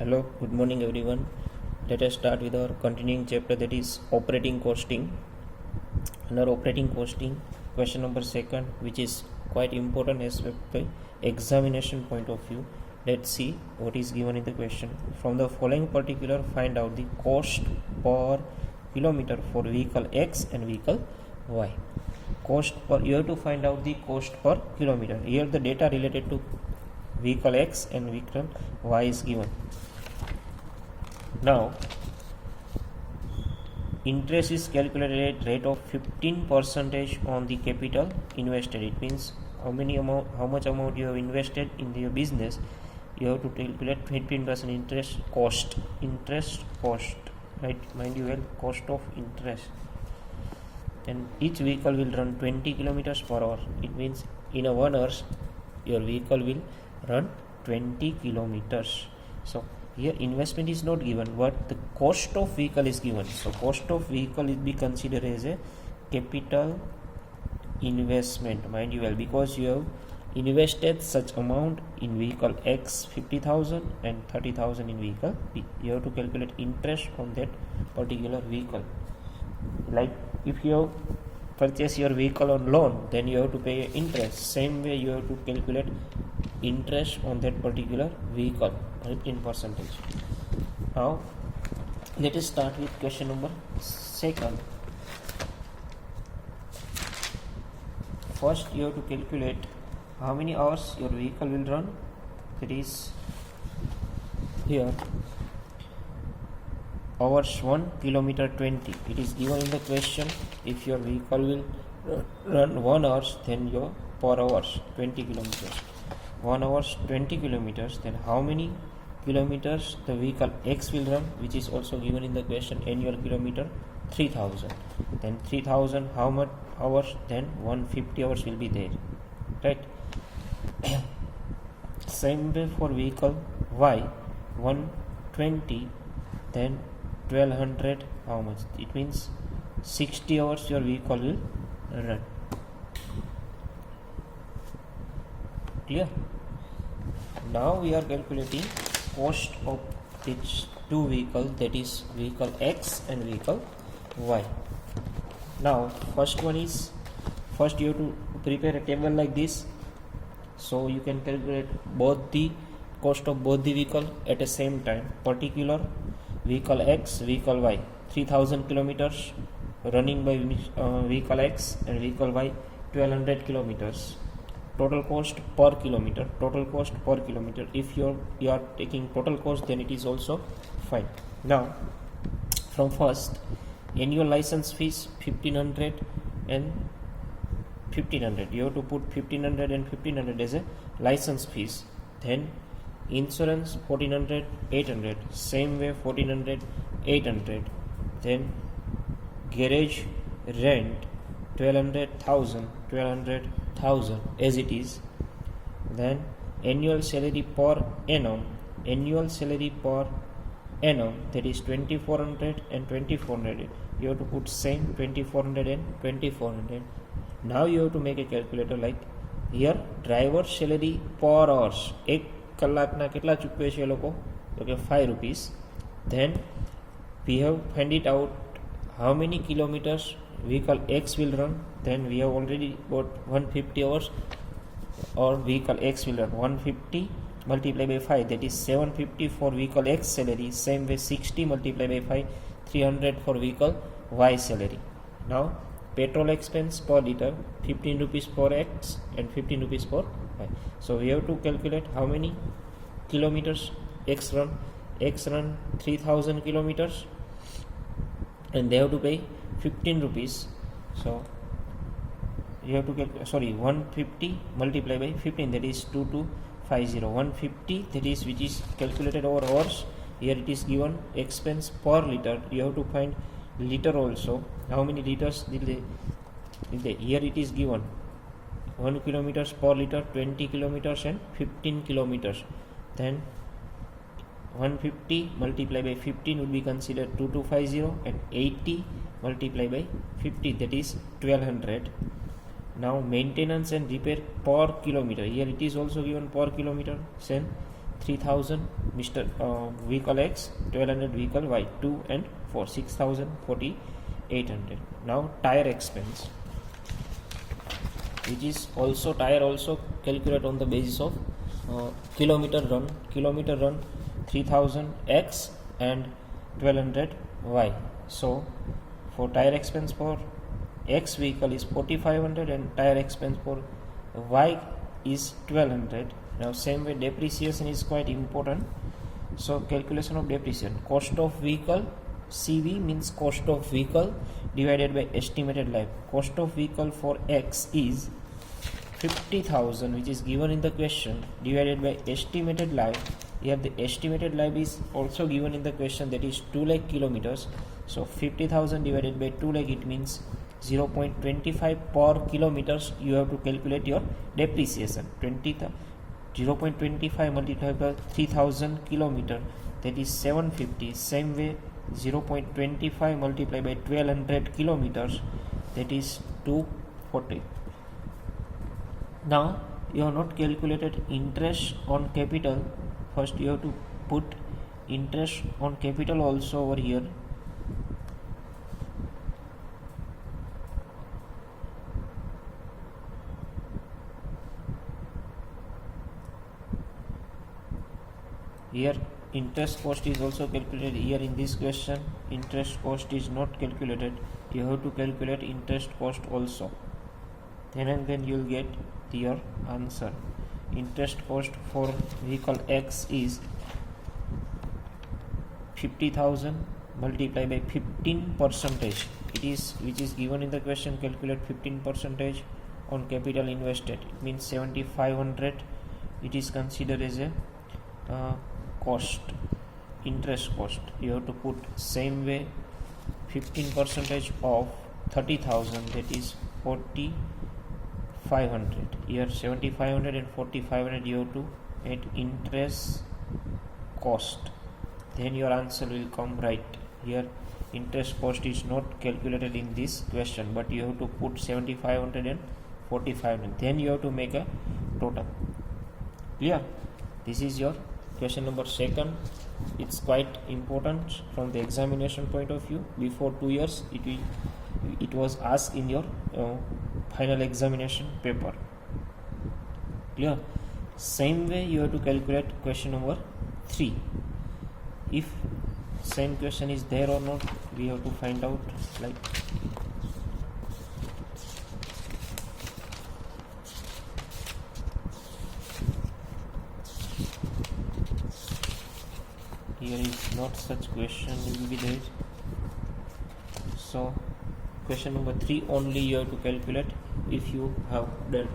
Hello, good morning everyone. Let us start with our continuing chapter, that is operating costing. Under operating costing, question number second, which is quite important as by examination point of view. Let's see what is given in the question. From the following particular, find out the cost per kilometer for vehicle X and vehicle Y. You have to find out the cost per kilometer. Here the data related to vehicle X and vehicle Y is given. Now, interest is calculated at rate of 15% on the capital invested. It means how much amount you have invested in your business. You have to calculate 15% interest cost, right? Mind you well, cost of interest. And each vehicle will run 20 kilometers per hour. It means in a 1 hour, your vehicle will run 20 kilometers. So here investment is not given, but the cost of vehicle is given. So cost of vehicle will be considered as a capital investment, mind you well, because you have invested such amount in vehicle X 50,000 and 30,000 in vehicle B. You have to calculate interest on that particular vehicle. Like if you have purchased your vehicle on loan, then you have to pay interest. Same way you have to calculate interest on that particular vehicle, right, in percentage. Now let us start with question number second. First you have to calculate how many hours your vehicle will run. That is here hours 1 kilometer 20. It is given in the question. If your vehicle will run 1 hour, then your per hours 20 kilometers. 1 hour 20 kilometers, then how many kilometers the vehicle X will run, which is also given in the question. Annual kilometer 3000, then 3000 how much hours, then 150 hours will be there, right? Same way for vehicle Y, 120, then 1200 how much, it means 60 hours your vehicle will run. Clear? Now we are calculating cost of these two vehicles, that is vehicle X and vehicle Y. Now first you have to prepare a table like this, so you can calculate both the cost of both the vehicle at the same time. Particular vehicle X, vehicle Y, 3000 kilometers running by vehicle X, and vehicle Y 1200 kilometers. Total cost per kilometer. If you are taking total cost, then it is also fine. Now from first, annual license fees 1500 and 1500. You have to put 1500 and 1500 as a license fees. Then insurance 1400 800, same way 1400 800. Then garage rent 1200,000 as it is. Then annual salary per annum, that is 2400 and 2400. You have to put same 2400 and 2400. Now you have to make a calculator like here. Driver salary per hours, 1 કલાકના કેટલા ચૂકવે છે એ લોકો, તો કે 5 rupees. Then we have find it out how many kilometers vehicle X will run. Then we have already got 150 hours or vehicle X will run. 150 multiplied by 5, that is 750 for vehicle X salary. Same way 60 multiplied by 5, 300 for vehicle Y salary. Now petrol expense per liter 15 rupees for X and 15 rupees for Y. So we have to calculate how many kilometers X run. 3000 kilometers and they have to pay 15 rupees. So you have to calculate, 150 multiplied by 15, that is 2250. 150, that is which is calculated over hours. Here it is given expense per liter. You have to find liter also. How many liters did they here it is given 1 kilometers per liter, 20 kilometers and 15 kilometers. Then 150 multiplied by 15 would be considered 2250, and 80 multiplied by 50, that is 1200. Now maintenance and repair per kilometer. Here it is also given per kilometer. Then 3000 Mr. Vehicle X, 1200 vehicle Y, 2 and 4, 6000, 4800. Now tire expense, which is also tire also calculate on the basis of kilometer run 3000 X and 1200 Y. So for tire expense for X vehicle is 4500 and tire expense for Y is 1200. Now same way depreciation is quite important. So calculation of depreciation, cost of vehicle, CV means cost of vehicle divided by estimated life. Cost of vehicle for X is 50,000, which is given in the question, divided by estimated life. Here the estimated life is also given in the question, that is 2 lakh kilometers. So 50,000 divided by 2 lakh, it means 0.25 per kilometers. You have to calculate your depreciation. 0.25 multiplied by 3000 kilometer, that is 750. Same way 0.25 multiplied by 1200 kilometers, that is 240. Now you have not calculated interest on capital. First you have to put interest on capital also over here. Here interest cost is also calculated. Here in this question interest cost is not calculated. You have to calculate interest cost also. Then you will get your answer. Interest cost for vehicle X is 50,000 multiplied by 15%. It is which is given in the question. Calculate 15% on capital invested. It means 7,500. It is considered as a cost, interest cost. You have to put same way 15% of 30,000, that is 4,500. Here 7,500 and 4,500 you have to add interest cost. Then your answer will come right. Here interest cost is not calculated in this question, but you have to put 7,500 and 4,500. Then you have to make a total. Clear? This is your question number 2. It's quite important from the examination point of view. Before 2 years it was asked in your final examination paper. Clear? Same way you have to calculate question number 3. If same question is there or not, we have to find out. Like here is not such question will be there. So question number 3 only you have to calculate if you have done.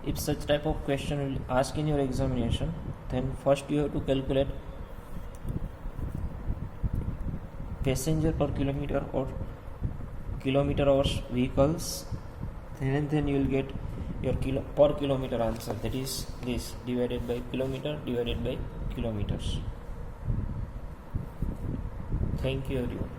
If such type of question will ask in your examination, then first you have to calculate passenger per kilometer or kilometer hours vehicles, and then you will get your per kilometer answer, that is this divided by kilometer divided by kilometers. Thank you everyone.